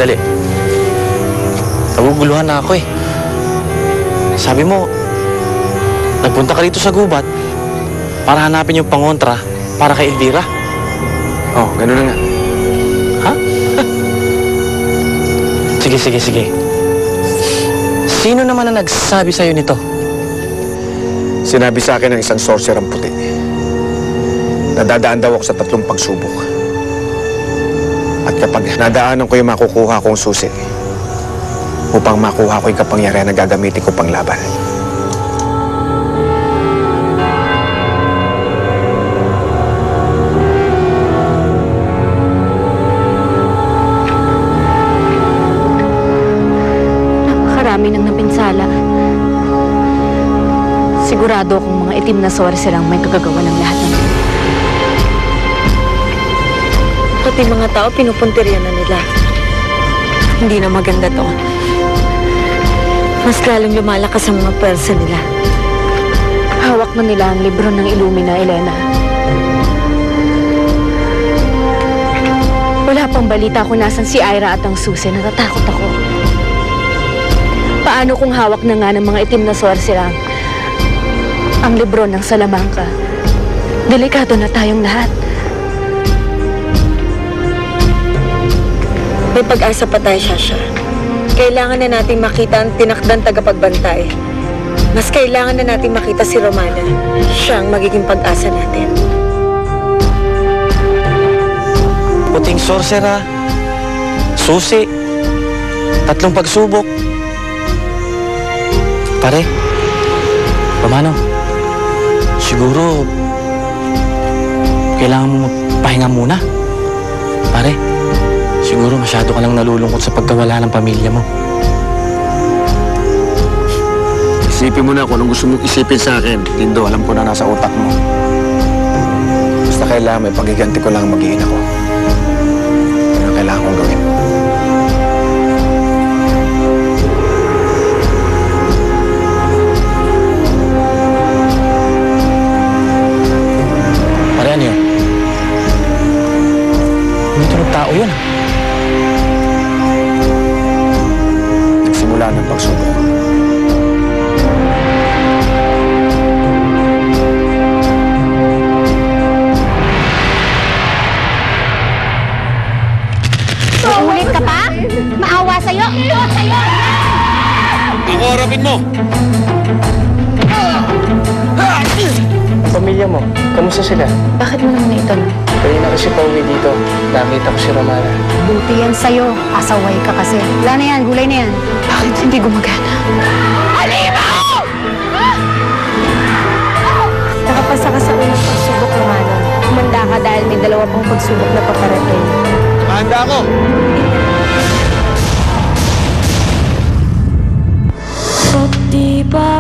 Sandali. Naguguluhan na ako eh. Sabi mo, nagpunta ka dito sa gubat para hanapin yung pangontra para kay Elvira. Oh, ganun na nga. Ha? Sige. Sino naman ang nagsabi sa'yo nito? Sinabi sa akin ng isang sorcerer ang puti. Nadadaan daw ako sa 3 pagsubok. At kapag nadaanan ko yung makukuha kong susi, upang makuha ko yung kapangyarihan na gagamitin ko pang laban. Napakarami ng napinsala. Sigurado akong mga itim na sorcerer ang may kagagawa ng lahat ng ito. Pati mga tao, pinupuntirya na nila. Hindi na maganda to. Mas lalong lumalakas ang mga pwersa nila. Hawak na nila ang libro ng Illumina, Elena. Wala pang balita kung nasan si Ira at ang Susie. Natatakot ako. Paano kung hawak na nga ng mga itim na sorcerer ang libro ng Salamanca? Delikado na tayong lahat. May pag-asa pa tayo, Sasha. Kailangan na natin makita ang tinakdang tagapagbantay. Mas kailangan na natin makita si Romana. Siya ang magiging pag-asa natin. Puting sorcerer, susi, 3 pagsubok. Pare, Romano, siguro kailangan mo magpahinga muna. Pare, siguro masyado ka lang nalulungkot sa pagkawala ng pamilya mo. Isipin mo na kung anong gusto mong isipin sa akin. Lindo, alam ko na nasa utak mo. Basta kailangan may pagiganti ko lang magiging ako. Ano ang kailangan kong gawin? Pare, ano yun? May tunog tao yun. Nagsimula ng pagsubok. Ulit ka pa? Maawa sa'yo? Ako, harapin mo! Pamilya mo, kamusta sila? Bakit mo naman naitanong? Kanina kasi pauwi dito. Nakita ko si Romana. Buti yan sa'yo. Asaway ka kasi. Wala na yan, gulay na yan. Bakit hindi gumagana? Nakapasa ka sa unang pagsubok, Romano. Kumanda ka dahil may 2 pang pagsubok na paparating. Handa ako! Ba't di ba